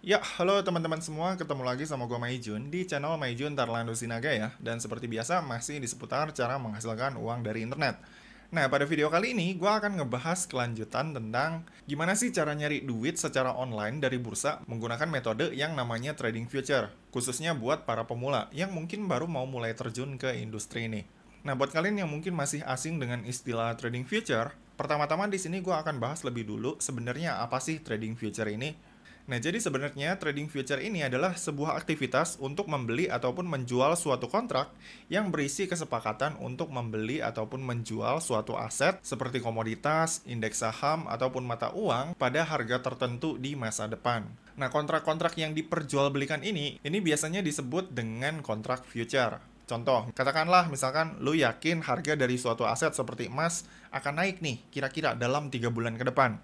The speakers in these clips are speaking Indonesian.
Ya, halo teman-teman semua, ketemu lagi sama gue Maijun di channel Maijun Tarlando Sinaga ya. Dan seperti biasa masih di seputar cara menghasilkan uang dari internet. Nah, pada video kali ini gue akan ngebahas kelanjutan tentang gimana sih cara nyari duit secara online dari bursa menggunakan metode yang namanya trading future, khususnya buat para pemula yang mungkin baru mau mulai terjun ke industri ini. Nah, buat kalian yang mungkin masih asing dengan istilah trading future, pertama-tama di sini gue akan bahas lebih dulu sebenarnya apa sih trading future ini. Nah, jadi sebenarnya trading future ini adalah sebuah aktivitas untuk membeli ataupun menjual suatu kontrak yang berisi kesepakatan untuk membeli ataupun menjual suatu aset seperti komoditas, indeks saham, ataupun mata uang pada harga tertentu di masa depan. Nah, kontrak-kontrak yang diperjualbelikan ini biasanya disebut dengan kontrak future. Contoh, katakanlah misalkan lu yakin harga dari suatu aset seperti emas akan naik nih kira-kira dalam 3 bulan ke depan.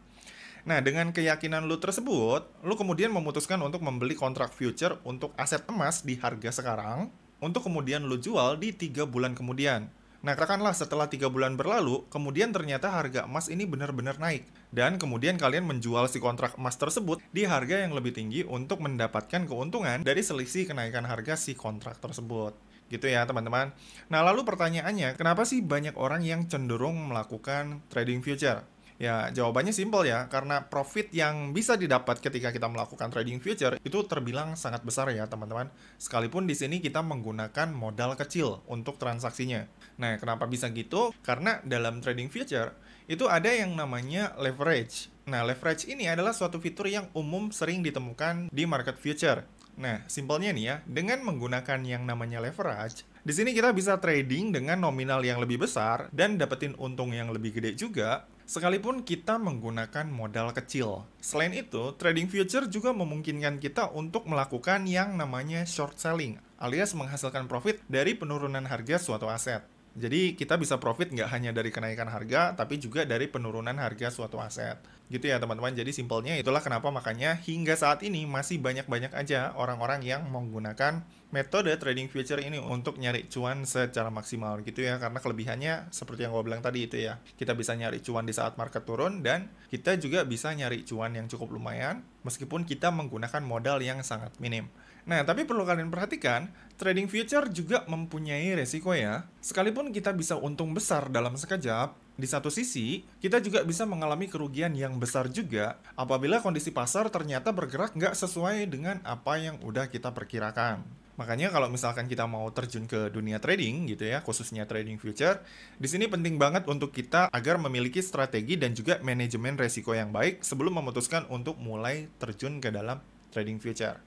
Nah, dengan keyakinan lu tersebut, lu kemudian memutuskan untuk membeli kontrak future untuk aset emas di harga sekarang, untuk kemudian lu jual di 3 bulan kemudian. Nah, katakanlah setelah 3 bulan berlalu, kemudian ternyata harga emas ini benar-benar naik. Dan kemudian kalian menjual si kontrak emas tersebut di harga yang lebih tinggi untuk mendapatkan keuntungan dari selisih kenaikan harga si kontrak tersebut. Gitu ya, teman-teman. Nah, lalu pertanyaannya, kenapa sih banyak orang yang cenderung melakukan trading future? Ya, jawabannya simpel ya, karena profit yang bisa didapat ketika kita melakukan trading future itu terbilang sangat besar ya, teman-teman. Sekalipun di sini kita menggunakan modal kecil untuk transaksinya. Nah, kenapa bisa gitu? Karena dalam trading future itu ada yang namanya leverage. Nah, leverage ini adalah suatu fitur yang umum sering ditemukan di market future. Nah, simpelnya nih ya, dengan menggunakan yang namanya leverage, di sini kita bisa trading dengan nominal yang lebih besar dan dapetin untung yang lebih gede juga, sekalipun kita menggunakan modal kecil. Selain itu, trading future juga memungkinkan kita untuk melakukan yang namanya short selling, alias menghasilkan profit dari penurunan harga suatu aset. Jadi kita bisa profit nggak hanya dari kenaikan harga, tapi juga dari penurunan harga suatu aset. Gitu ya teman-teman, jadi simpelnya itulah kenapa makanya hingga saat ini masih banyak-banyak aja orang-orang yang menggunakan metode trading future ini untuk nyari cuan secara maksimal gitu ya. Karena kelebihannya seperti yang gue bilang tadi itu ya, kita bisa nyari cuan di saat market turun dan kita juga bisa nyari cuan yang cukup lumayan meskipun kita menggunakan modal yang sangat minim. Nah, tapi perlu kalian perhatikan, trading future juga mempunyai resiko ya. Sekalipun kita bisa untung besar dalam sekejap, di satu sisi, kita juga bisa mengalami kerugian yang besar juga apabila kondisi pasar ternyata bergerak nggak sesuai dengan apa yang udah kita perkirakan. Makanya kalau misalkan kita mau terjun ke dunia trading gitu ya, khususnya trading future, di sini penting banget untuk kita agar memiliki strategi dan juga manajemen resiko yang baik sebelum memutuskan untuk mulai terjun ke dalam trading future.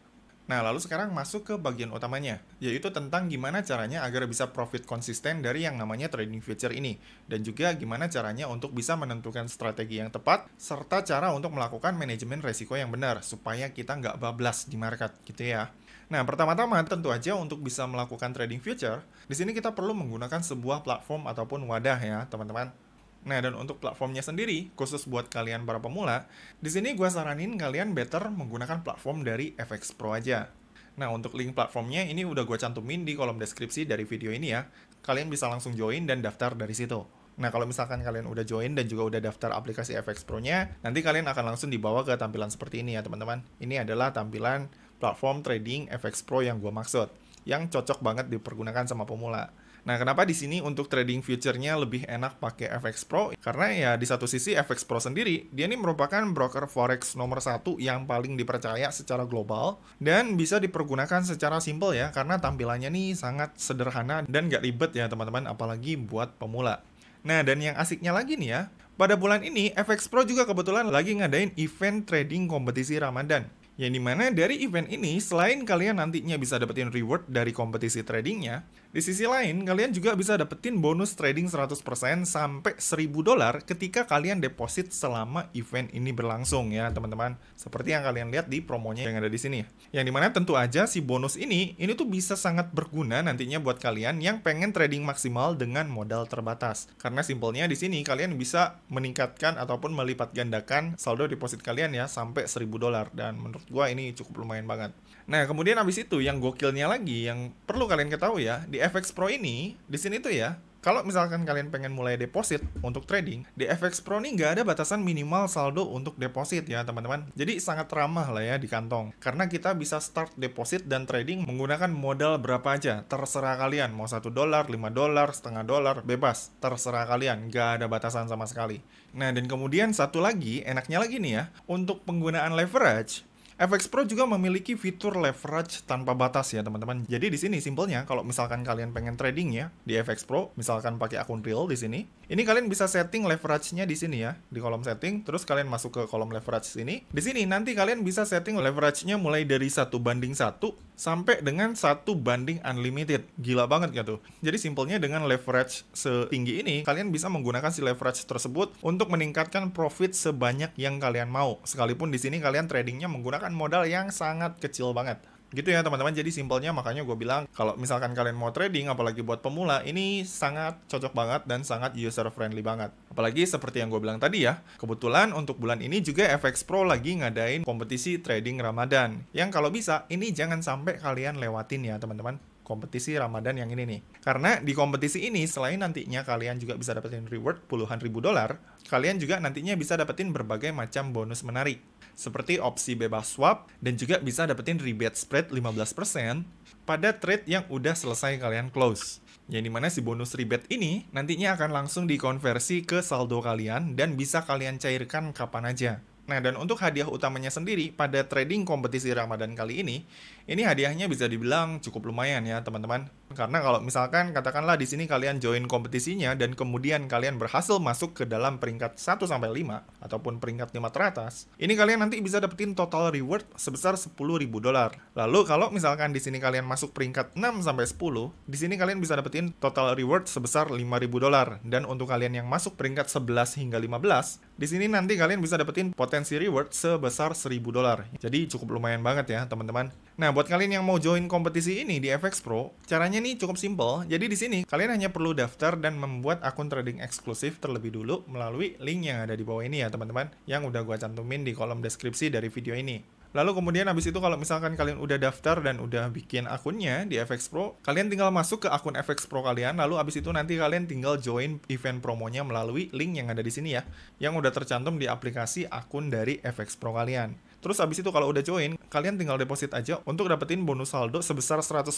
Nah, lalu sekarang masuk ke bagian utamanya, yaitu tentang gimana caranya agar bisa profit konsisten dari yang namanya trading future ini, dan juga gimana caranya untuk bisa menentukan strategi yang tepat, serta cara untuk melakukan manajemen resiko yang benar, supaya kita nggak bablas di market, gitu ya. Nah, pertama-tama tentu aja untuk bisa melakukan trading future, di sini kita perlu menggunakan sebuah platform ataupun wadah ya, teman-teman. Nah, dan untuk platformnya sendiri, khusus buat kalian para pemula, di sini gue saranin kalian better menggunakan platform dari FX Pro aja. Nah, untuk link platformnya ini udah gue cantumin di kolom deskripsi dari video ini ya. Kalian bisa langsung join dan daftar dari situ. Nah, kalau misalkan kalian udah join dan juga udah daftar aplikasi FX Pro-nya, nanti kalian akan langsung dibawa ke tampilan seperti ini ya, teman-teman. Ini adalah tampilan platform trading FX Pro yang gue maksud, yang cocok banget dipergunakan sama pemula. Nah, kenapa di sini untuk trading future-nya lebih enak pakai FX Pro? Karena ya di satu sisi FX Pro sendiri, dia ini merupakan broker forex nomor satu yang paling dipercaya secara global dan bisa dipergunakan secara simple ya, karena tampilannya nih sangat sederhana dan nggak ribet ya teman-teman, apalagi buat pemula. Nah, dan yang asiknya lagi nih ya, pada bulan ini FX Pro juga kebetulan lagi ngadain event trading kompetisi Ramadan. Yang dimana dari event ini, selain kalian nantinya bisa dapetin reward dari kompetisi tradingnya, di sisi lain kalian juga bisa dapetin bonus trading 100% sampai $1.000 ketika kalian deposit selama event ini berlangsung ya teman-teman. Seperti yang kalian lihat di promonya yang ada di sini. Yang dimana tentu aja si bonus ini tuh bisa sangat berguna nantinya buat kalian yang pengen trading maksimal dengan modal terbatas. Karena simpelnya di sini kalian bisa meningkatkan ataupun melipat gandakan saldo deposit kalian ya sampai $1.000 dan menurut gua ini cukup lumayan banget. Nah, kemudian abis itu yang gokilnya lagi yang perlu kalian ketahui ya, di FX Pro ini, di sini tuh ya, Kalau misalkan kalian pengen mulai deposit untuk trading, di FX Pro nih nggak ada batasan minimal saldo untuk deposit ya teman-teman. Jadi sangat ramah lah ya di kantong. Karena kita bisa start deposit dan trading menggunakan modal berapa aja. Terserah kalian, mau $1, $5, setengah dolar, bebas. Terserah kalian, nggak ada batasan sama sekali. Nah dan kemudian satu lagi, enaknya lagi nih ya, untuk penggunaan leverage, FX Pro juga memiliki fitur leverage tanpa batas ya teman-teman. Jadi di sini simpelnya kalau misalkan kalian pengen trading ya di FX Pro, misalkan pakai akun real di sini, ini kalian bisa setting leverage-nya di sini ya, di kolom setting, terus kalian masuk ke kolom leverage sini. Di sini nanti kalian bisa setting leverage-nya mulai dari 1:1 sampai dengan 1:unlimited. Gila banget gak tuh? Jadi simpelnya dengan leverage setinggi ini, kalian bisa menggunakan si leverage tersebut untuk meningkatkan profit sebanyak yang kalian mau. Sekalipun di sini kalian tradingnya menggunakan modal yang sangat kecil banget. Gitu ya teman-teman, jadi simpelnya makanya gue bilang kalau misalkan kalian mau trading, apalagi buat pemula, ini sangat cocok banget dan sangat user friendly banget. Apalagi seperti yang gue bilang tadi ya, kebetulan untuk bulan ini juga FX Pro lagi ngadain kompetisi trading Ramadan. Yang kalau bisa, ini jangan sampai kalian lewatin ya teman-teman. Kompetisi Ramadan yang ini nih. Karena di kompetisi ini, selain nantinya kalian juga bisa dapetin reward puluhan ribu dolar, kalian juga nantinya bisa dapetin berbagai macam bonus menarik. Seperti opsi bebas swap, dan juga bisa dapetin rebate spread 15% pada trade yang udah selesai kalian close. Yang dimana si bonus rebate ini nantinya akan langsung dikonversi ke saldo kalian dan bisa kalian cairkan kapan aja. Nah, dan untuk hadiah utamanya sendiri pada trading kompetisi Ramadan kali ini hadiahnya bisa dibilang cukup lumayan ya, teman-teman. Karena kalau misalkan katakanlah di sini kalian join kompetisinya dan kemudian kalian berhasil masuk ke dalam peringkat 1 sampai 5 ataupun peringkat 5 teratas, ini kalian nanti bisa dapetin total reward sebesar $10.000. Lalu kalau misalkan di sini kalian masuk peringkat 6 sampai 10, di sini kalian bisa dapetin total reward sebesar $5.000. Dan untuk kalian yang masuk peringkat 11 hingga 15, di sini nanti kalian bisa dapetin potensi reward sebesar $1.000. Jadi cukup lumayan banget ya, teman-teman. Nah, buat kalian yang mau join kompetisi ini di FX Pro, caranya nih cukup simple. Jadi di sini kalian hanya perlu daftar dan membuat akun trading eksklusif terlebih dulu melalui link yang ada di bawah ini ya, teman-teman, yang udah gua cantumin di kolom deskripsi dari video ini. Lalu kemudian habis itu kalau misalkan kalian udah daftar dan udah bikin akunnya di FX Pro, kalian tinggal masuk ke akun FX Pro kalian, lalu habis itu nanti kalian tinggal join event promonya melalui link yang ada di sini ya, yang udah tercantum di aplikasi akun dari FX Pro kalian. Terus habis itu kalau udah join, kalian tinggal deposit aja untuk dapetin bonus saldo sebesar 100%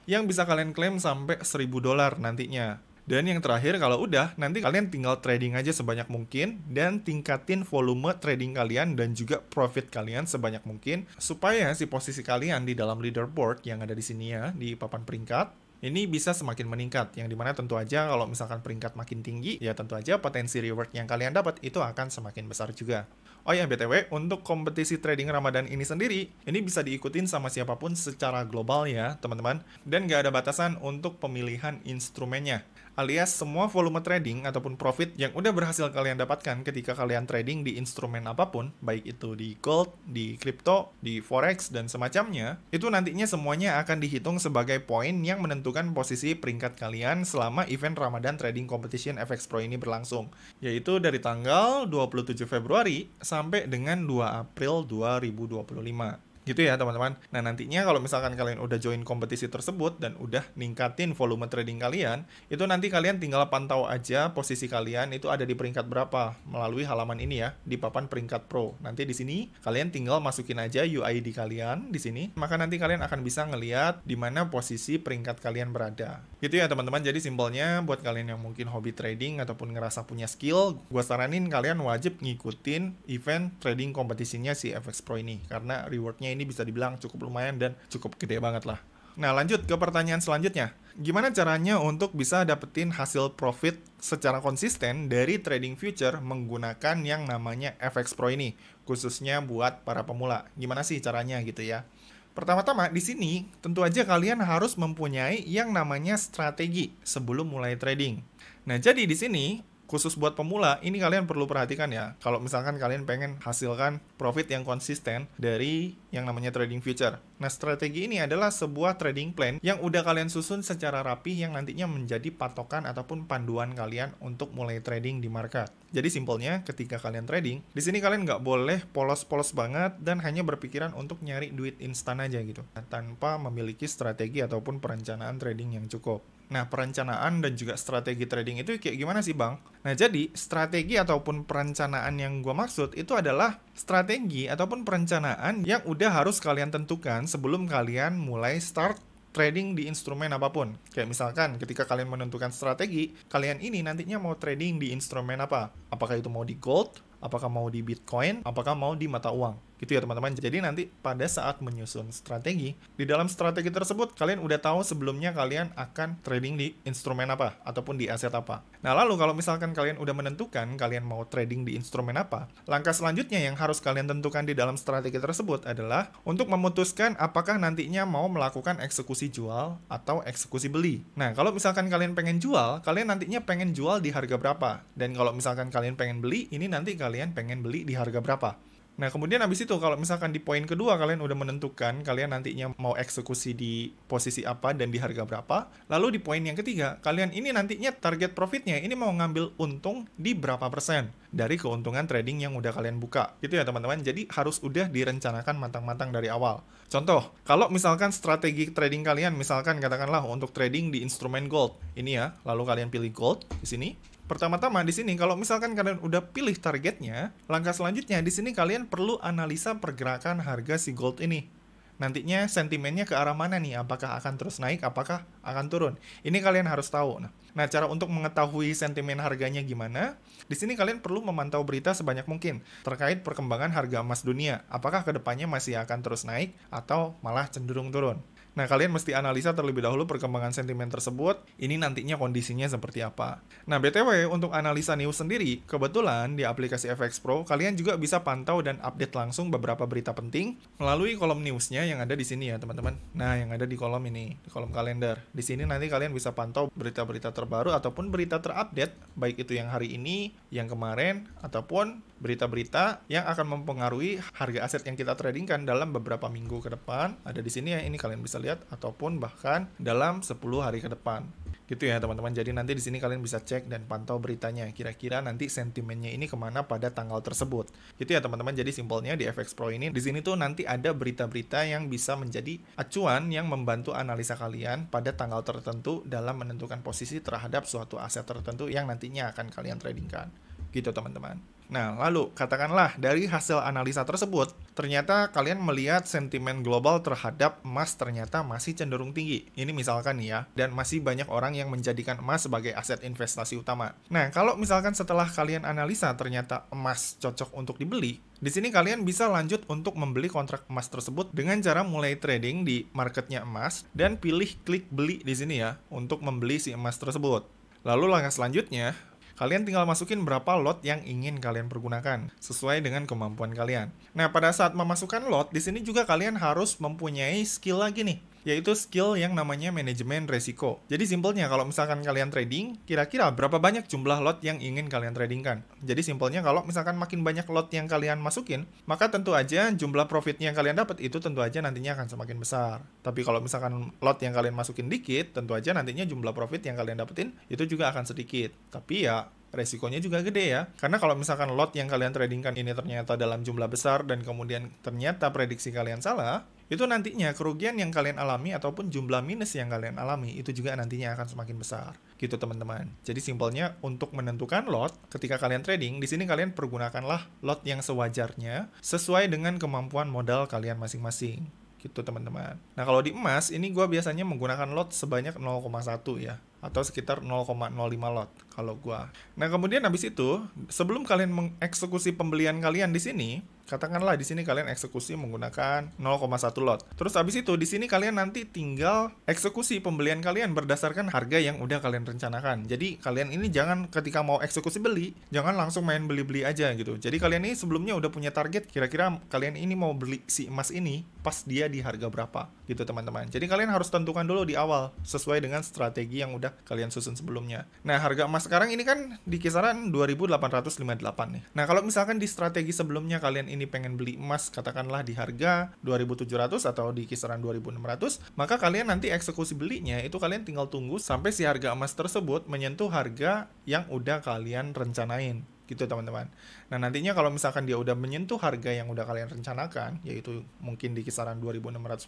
yang bisa kalian klaim sampai $1.000 nantinya. Dan yang terakhir, kalau udah, nanti kalian tinggal trading aja sebanyak mungkin dan tingkatin volume trading kalian dan juga profit kalian sebanyak mungkin supaya si posisi kalian di dalam leaderboard yang ada di sini ya, di papan peringkat, ini bisa semakin meningkat. Yang dimana tentu aja kalau misalkan peringkat makin tinggi, ya tentu aja potensi reward yang kalian dapat itu akan semakin besar juga. Oh ya, BTW, untuk kompetisi trading Ramadan ini sendiri, ini bisa diikutin sama siapapun secara global ya, teman-teman. Dan nggak ada batasan untuk pemilihan instrumennya. Alias semua volume trading ataupun profit yang udah berhasil kalian dapatkan ketika kalian trading di instrumen apapun, baik itu di gold, di crypto, di forex, dan semacamnya, itu nantinya semuanya akan dihitung sebagai poin yang menentukan posisi peringkat kalian selama event Ramadan Trading Competition FX Pro ini berlangsung, yaitu dari tanggal 27 Februari sampai dengan 2 April 2025. Gitu ya teman-teman. Nah nantinya kalau misalkan kalian udah join kompetisi tersebut dan udah ningkatin volume trading kalian, itu nanti kalian tinggal pantau aja posisi kalian itu ada di peringkat berapa melalui halaman ini ya, di papan peringkat pro. Nanti di sini kalian tinggal masukin aja UID kalian di sini, maka nanti kalian akan bisa ngelihat di mana posisi peringkat kalian berada. Gitu ya teman-teman. Jadi simpelnya buat kalian yang mungkin hobi trading ataupun ngerasa punya skill, gua saranin kalian wajib ngikutin event trading kompetisinya si FX Pro ini karena rewardnya ini bisa dibilang cukup lumayan dan cukup gede banget lah. Nah lanjut ke pertanyaan selanjutnya. Gimana caranya untuk bisa dapetin hasil profit secara konsisten dari trading future menggunakan yang namanya FX Pro ini, khususnya buat para pemula? Gimana sih caranya gitu ya? Pertama-tama di sini tentu aja kalian harus mempunyai yang namanya strategi sebelum mulai trading. Nah jadi di sini khusus buat pemula, ini kalian perlu perhatikan ya. Kalau misalkan kalian pengen hasilkan profit yang konsisten dari yang namanya trading future. Nah, strategi ini adalah sebuah trading plan yang udah kalian susun secara rapi yang nantinya menjadi patokan ataupun panduan kalian untuk mulai trading di market. Jadi simpelnya ketika kalian trading, di sini kalian nggak boleh polos-polos banget dan hanya berpikiran untuk nyari duit instan aja gitu, tanpa memiliki strategi ataupun perencanaan trading yang cukup. Nah, perencanaan dan juga strategi trading itu kayak gimana sih, Bang? Nah, jadi strategi ataupun perencanaan yang gue maksud itu adalah strategi ataupun perencanaan yang udah harus kalian tentukan sebelum kalian mulai start trading di instrumen apapun. Kayak misalkan ketika kalian menentukan strategi, kalian ini nantinya mau trading di instrumen apa? Apakah itu mau di gold? Apakah mau di Bitcoin? Apakah mau di mata uang? Gitu ya teman-teman. Jadi nanti pada saat menyusun strategi, di dalam strategi tersebut kalian udah tahu sebelumnya kalian akan trading di instrumen apa ataupun di aset apa. Nah, lalu kalau misalkan kalian udah menentukan kalian mau trading di instrumen apa, langkah selanjutnya yang harus kalian tentukan di dalam strategi tersebut adalah untuk memutuskan apakah nantinya mau melakukan eksekusi jual atau eksekusi beli. Nah, kalau misalkan kalian pengen jual, kalian nantinya pengen jual di harga berapa? Dan kalau misalkan kalian pengen beli, ini nanti kalian pengen beli di harga berapa? Nah, kemudian habis itu kalau misalkan di poin kedua kalian udah menentukan kalian nantinya mau eksekusi di posisi apa dan di harga berapa, lalu di poin yang ketiga, kalian ini nantinya target profitnya ini mau ngambil untung di berapa persen dari keuntungan trading yang udah kalian buka. Gitu ya teman-teman, jadi harus udah direncanakan matang-matang dari awal. Contoh, kalau misalkan strategi trading kalian misalkan katakanlah untuk trading di instrumen gold, ini ya, lalu kalian pilih gold di sini. Pertama-tama di sini kalau misalkan kalian udah pilih targetnya, langkah selanjutnya di sini kalian perlu analisa pergerakan harga si gold ini. Nantinya sentimennya ke arah mana nih? Apakah akan terus naik? Apakah akan turun? Ini kalian harus tahu. Nah, cara untuk mengetahui sentimen harganya gimana? Di sini kalian perlu memantau berita sebanyak mungkin terkait perkembangan harga emas dunia. Apakah kedepannya masih akan terus naik atau malah cenderung turun? Nah, kalian mesti analisa terlebih dahulu perkembangan sentimen tersebut, ini nantinya kondisinya seperti apa. Nah, BTW, untuk analisa news sendiri, kebetulan di aplikasi FX Pro, kalian juga bisa pantau dan update langsung beberapa berita penting melalui kolom newsnya yang ada di sini ya, teman-teman. Nah, yang ada di kolom ini, di kolom kalender. Di sini nanti kalian bisa pantau berita-berita terbaru ataupun berita terupdate, baik itu yang hari ini, yang kemarin, ataupun berita-berita yang akan mempengaruhi harga aset yang kita tradingkan dalam beberapa minggu ke depan. Ada di sini ya, ini kalian bisa lihat, ataupun bahkan dalam 10 hari ke depan. Gitu ya teman-teman, jadi nanti di sini kalian bisa cek dan pantau beritanya, kira-kira nanti sentimennya ini kemana pada tanggal tersebut. Gitu ya teman-teman, jadi simpelnya di FX Pro ini, di sini tuh nanti ada berita-berita yang bisa menjadi acuan yang membantu analisa kalian pada tanggal tertentu dalam menentukan posisi terhadap suatu aset tertentu yang nantinya akan kalian tradingkan. Gitu teman-teman. Nah, lalu katakanlah dari hasil analisa tersebut, ternyata kalian melihat sentimen global terhadap emas ternyata masih cenderung tinggi. Ini misalkan ya, dan masih banyak orang yang menjadikan emas sebagai aset investasi utama. Nah, kalau misalkan setelah kalian analisa ternyata emas cocok untuk dibeli, di sini kalian bisa lanjut untuk membeli kontrak emas tersebut dengan cara mulai trading di marketnya emas dan pilih klik beli di sini ya untuk membeli si emas tersebut. Lalu langkah selanjutnya, kalian tinggal masukin berapa lot yang ingin kalian pergunakan sesuai dengan kemampuan kalian. Nah, pada saat memasukkan lot, di sini juga kalian harus mempunyai skill lagi nih, yaitu skill yang namanya manajemen resiko. Jadi simpelnya kalau misalkan kalian trading, kira-kira berapa banyak jumlah lot yang ingin kalian tradingkan. Jadi simpelnya kalau misalkan makin banyak lot yang kalian masukin, maka tentu aja jumlah profitnya yang kalian dapat itu tentu aja nantinya akan semakin besar. Tapi kalau misalkan lot yang kalian masukin dikit, tentu aja nantinya jumlah profit yang kalian dapetin itu juga akan sedikit. Tapi ya resikonya juga gede ya. Karena kalau misalkan lot yang kalian tradingkan ini ternyata dalam jumlah besar dan kemudian ternyata prediksi kalian salah, itu nantinya kerugian yang kalian alami ataupun jumlah minus yang kalian alami itu juga nantinya akan semakin besar. Gitu teman-teman. Jadi simpelnya untuk menentukan lot ketika kalian trading, di sini kalian pergunakanlah lot yang sewajarnya sesuai dengan kemampuan modal kalian masing-masing. Gitu teman-teman. Nah, kalau di emas ini gue biasanya menggunakan lot sebanyak 0,1 ya, atau sekitar 0,05 lot kalau gue. Nah, kemudian habis itu sebelum kalian mengeksekusi pembelian kalian di sini, katakanlah di sini kalian eksekusi menggunakan 0,1 lot. Terus habis itu di sini kalian nanti tinggal eksekusi pembelian kalian berdasarkan harga yang udah kalian rencanakan. Jadi kalian ini jangan ketika mau eksekusi beli, jangan langsung main beli-beli aja gitu. Jadi kalian ini sebelumnya udah punya target, kira-kira kalian ini mau beli si emas ini pas dia di harga berapa gitu teman-teman. Jadi kalian harus tentukan dulu di awal sesuai dengan strategi yang udah kalian susun sebelumnya. Nah, harga emas sekarang ini kan di kisaran 2.858 nih. Nah, kalau misalkan di strategi sebelumnya kalian ini pengen beli emas katakanlah di harga 2.700 atau di kisaran 2.600, maka kalian nanti eksekusi belinya itu kalian tinggal tunggu sampai si harga emas tersebut menyentuh harga yang udah kalian rencanain. Gitu teman-teman. Nah nantinya kalau misalkan dia udah menyentuh harga yang udah kalian rencanakan, yaitu mungkin di kisaran 2.650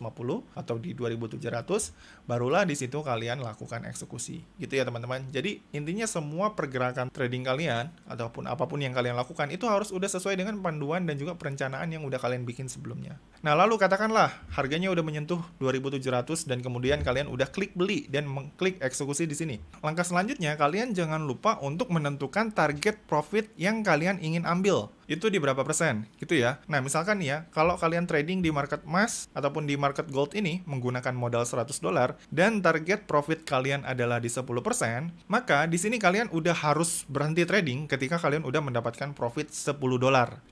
atau di 2.700, barulah di situ kalian lakukan eksekusi. Gitu ya teman-teman. Jadi intinya semua pergerakan trading kalian ataupun apapun yang kalian lakukan itu harus udah sesuai dengan panduan dan juga perencanaan yang udah kalian bikin sebelumnya. Nah lalu katakanlah harganya udah menyentuh 2.700 dan kemudian kalian udah klik beli dan mengklik eksekusi di sini. Langkah selanjutnya kalian jangan lupa untuk menentukan target profit yang kalian ingin ambil. Itu di berapa persen, gitu ya. Nah, misalkan ya, kalau kalian trading di market emas ataupun di market gold ini menggunakan modal $100 dan target profit kalian adalah di 10%, maka di sini kalian udah harus berhenti trading ketika kalian udah mendapatkan profit $10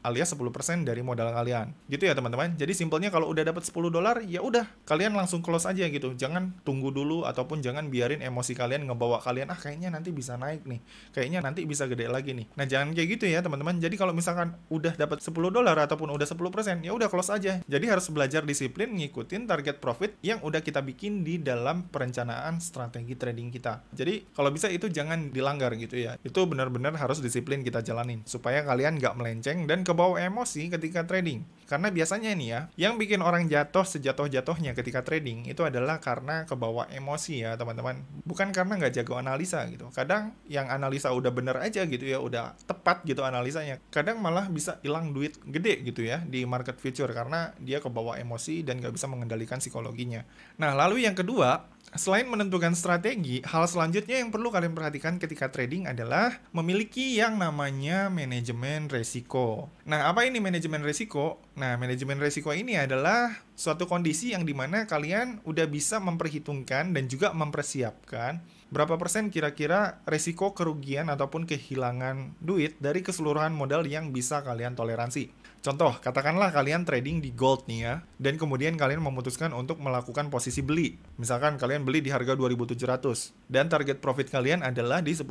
alias 10% dari modal kalian. Gitu ya, teman-teman. Jadi simpelnya kalau udah dapat $10, ya udah, kalian langsung close aja gitu. Jangan tunggu dulu ataupun jangan biarin emosi kalian ngebawa kalian, kayaknya nanti bisa naik nih. Kayaknya nanti bisa gede lagi nih. Nah, jangan kayak gitu ya, teman-teman. Jadi kalau misalkan udah dapat $10 ataupun udah 10%, ya udah close aja. Jadi harus belajar disiplin ngikutin target profit yang udah kita bikin di dalam perencanaan strategi trading kita. Jadi kalau bisa itu jangan dilanggar gitu ya. Itu benar-benar harus disiplin kita jalanin supaya kalian nggak melenceng dan kebawa emosi ketika trading. Karena biasanya nih ya, yang bikin orang jatuh sejatuh-jatuhnya ketika trading itu adalah karena kebawa emosi ya teman-teman. Bukan karena nggak jago analisa gitu. Kadang yang analisa udah bener aja gitu ya, udah tepat gitu analisanya. Kadang malah bisa hilang duit gede gitu ya di market future karena dia kebawa emosi dan nggak bisa mengendalikan psikologinya. Nah lalu yang kedua, selain menentukan strategi, hal selanjutnya yang perlu kalian perhatikan ketika trading adalah memiliki yang namanya manajemen resiko. Nah, apa ini manajemen resiko? Nah, manajemen resiko ini adalah suatu kondisi yang dimana kalian udah bisa memperhitungkan dan juga mempersiapkan berapa persen kira-kira resiko kerugian ataupun kehilangan duit dari keseluruhan modal yang bisa kalian toleransi. Contoh, katakanlah kalian trading di gold nih ya, dan kemudian kalian memutuskan untuk melakukan posisi beli. Misalkan kalian beli di harga 2.700, dan target profit kalian adalah di 10%.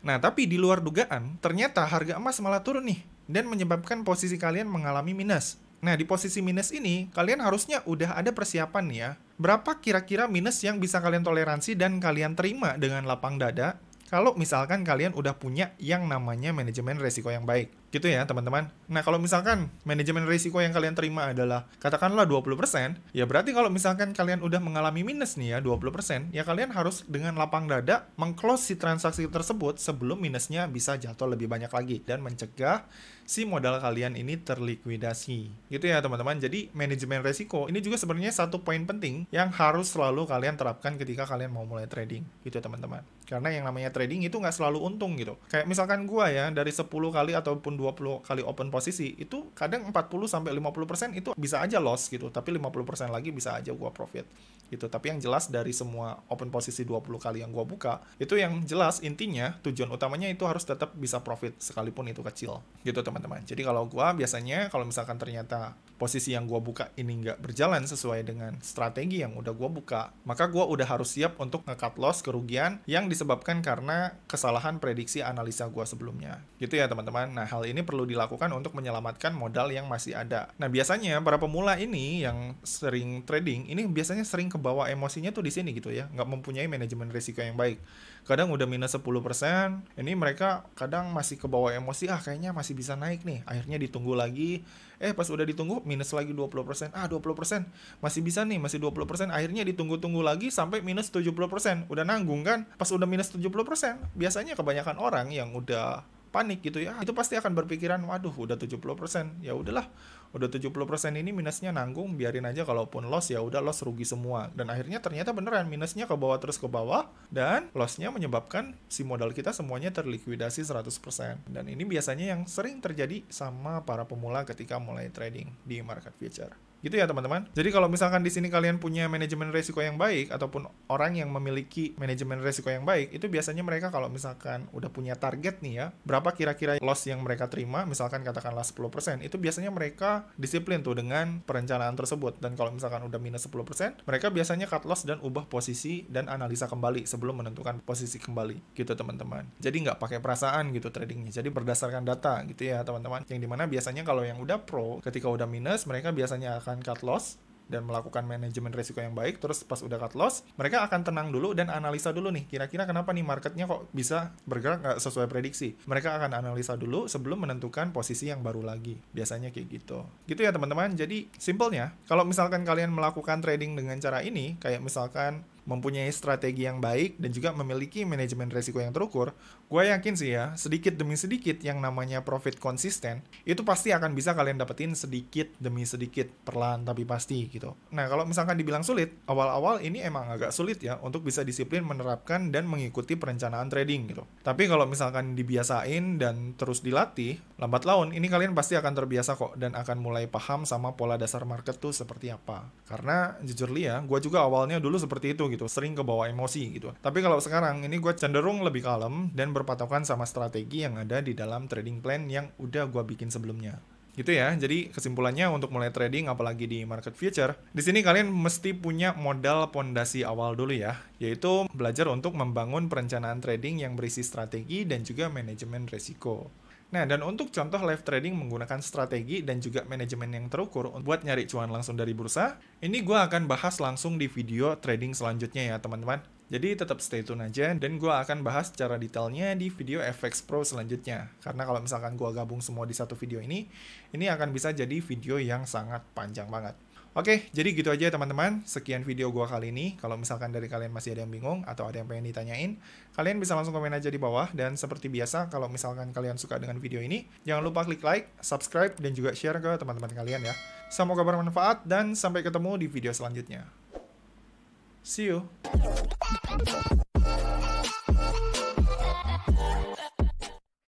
Nah, tapi di luar dugaan, ternyata harga emas malah turun nih, dan menyebabkan posisi kalian mengalami minus. Nah, di posisi minus ini, kalian harusnya udah ada persiapan nih ya. Berapa kira-kira minus yang bisa kalian toleransi dan kalian terima dengan lapang dada kalau misalkan kalian udah punya yang namanya manajemen resiko yang baik. Gitu ya teman-teman. Nah kalau misalkan manajemen risiko yang kalian terima adalah katakanlah 20%, ya berarti kalau misalkan kalian udah mengalami minus nih ya 20%, ya kalian harus dengan lapang dada meng-close si transaksi tersebut sebelum minusnya bisa jatuh lebih banyak lagi dan mencegah si modal kalian ini terlikuidasi. Gitu ya teman-teman. Jadi manajemen risiko ini juga sebenarnya satu poin penting yang harus selalu kalian terapkan ketika kalian mau mulai trading. Gitu teman-teman. Karena yang namanya trading itu nggak selalu untung gitu. Kayak misalkan gua ya dari 10 kali ataupun 20 kali open posisi itu kadang 40-50% itu bisa aja loss gitu, tapi 50% lagi bisa aja gua profit gitu. Tapi yang jelas dari semua open posisi 20 kali yang gua buka, itu yang jelas intinya tujuan utamanya itu harus tetap bisa profit sekalipun itu kecil gitu teman-teman. Jadi kalau gua biasanya kalau misalkan ternyata posisi yang gua buka ini nggak berjalan sesuai dengan strategi yang udah gua buka, maka gua udah harus siap untuk nge-cut loss kerugian yang disebabkan karena kesalahan prediksi analisa gua sebelumnya. Gitu ya teman-teman. Nah, hal ini perlu dilakukan untuk menyelamatkan modal yang masih ada. Nah, biasanya para pemula ini yang sering trading, ini biasanya sering kebawa emosinya tuh di sini gitu ya, nggak mempunyai manajemen risiko yang baik. Kadang udah minus 10%, ini mereka kadang masih kebawa emosi, kayaknya masih bisa naik nih. Akhirnya ditunggu lagi, pas udah ditunggu minus lagi 20%. 20% masih bisa nih, masih 20%. Akhirnya ditunggu-tunggu lagi sampai minus 70%. Udah nanggung kan? Pas udah minus 70%, biasanya kebanyakan orang yang udah panik gitu ya, itu pasti akan berpikiran, waduh udah 70%, ya udahlah, udah 70% ini minusnya nanggung, biarin aja, kalaupun loss ya udah loss, rugi semua. Dan akhirnya ternyata beneran minusnya ke bawah terus ke bawah, dan lossnya menyebabkan si modal kita semuanya terlikuidasi 100%. Dan ini biasanya yang sering terjadi sama para pemula ketika mulai trading di market future. Gitu ya teman-teman. Jadi kalau misalkan di sini kalian punya manajemen risiko yang baik ataupun orang yang memiliki manajemen risiko yang baik, itu biasanya mereka kalau misalkan udah punya target nih ya, berapa kira-kira loss yang mereka terima, misalkan katakanlah 10%, itu biasanya mereka disiplin tuh dengan perencanaan tersebut. Dan kalau misalkan udah minus 10%, mereka biasanya cut loss dan ubah posisi dan analisa kembali sebelum menentukan posisi kembali gitu teman-teman. Jadi nggak pakai perasaan gitu tradingnya, jadi berdasarkan data gitu ya teman-teman. Yang dimana biasanya kalau yang udah pro, ketika udah minus, mereka biasanya akan cut loss dan melakukan manajemen risiko yang baik. Terus pas udah cut loss, mereka akan tenang dulu dan analisa dulu nih, kira-kira kenapa nih marketnya kok bisa bergerak nggak sesuai prediksi. Mereka akan analisa dulu sebelum menentukan posisi yang baru lagi, biasanya kayak gitu ya teman-teman. Jadi simpelnya, kalau misalkan kalian melakukan trading dengan cara ini, kayak misalkan mempunyai strategi yang baik dan juga memiliki manajemen risiko yang terukur, gue yakin sih ya, sedikit demi sedikit yang namanya profit konsisten, itu pasti akan bisa kalian dapetin sedikit demi sedikit, perlahan tapi pasti gitu. Nah, kalau misalkan dibilang sulit, awal-awal ini emang agak sulit ya untuk bisa disiplin menerapkan dan mengikuti perencanaan trading gitu. Tapi kalau misalkan dibiasain dan terus dilatih, lambat laun ini kalian pasti akan terbiasa kok dan akan mulai paham sama pola dasar market tuh seperti apa. Karena jujur li ya, gue juga awalnya dulu seperti itu gitu, sering kebawa emosi gitu. Tapi kalau sekarang ini gue cenderung lebih kalem dan berpatokan sama strategi yang ada di dalam trading plan yang udah gue bikin sebelumnya. Gitu ya. Jadi kesimpulannya untuk mulai trading apalagi di market future, di sini kalian mesti punya modal pondasi awal dulu ya, yaitu belajar untuk membangun perencanaan trading yang berisi strategi dan juga manajemen risiko. Nah, dan untuk contoh live trading menggunakan strategi dan juga manajemen yang terukur buat nyari cuan langsung dari bursa, ini gue akan bahas langsung di video trading selanjutnya ya teman-teman. Jadi tetap stay tune aja dan gue akan bahas secara detailnya di video FX Pro selanjutnya. Karena kalau misalkan gue gabung semua di satu video ini akan bisa jadi video yang sangat panjang banget. Oke, jadi gitu aja teman-teman. Sekian video gua kali ini. Kalau misalkan dari kalian masih ada yang bingung atau ada yang pengen ditanyain, kalian bisa langsung komen aja di bawah. Dan seperti biasa, kalau misalkan kalian suka dengan video ini, jangan lupa klik like, subscribe, dan juga share ke teman-teman kalian ya. Semoga bermanfaat dan sampai ketemu di video selanjutnya. See you!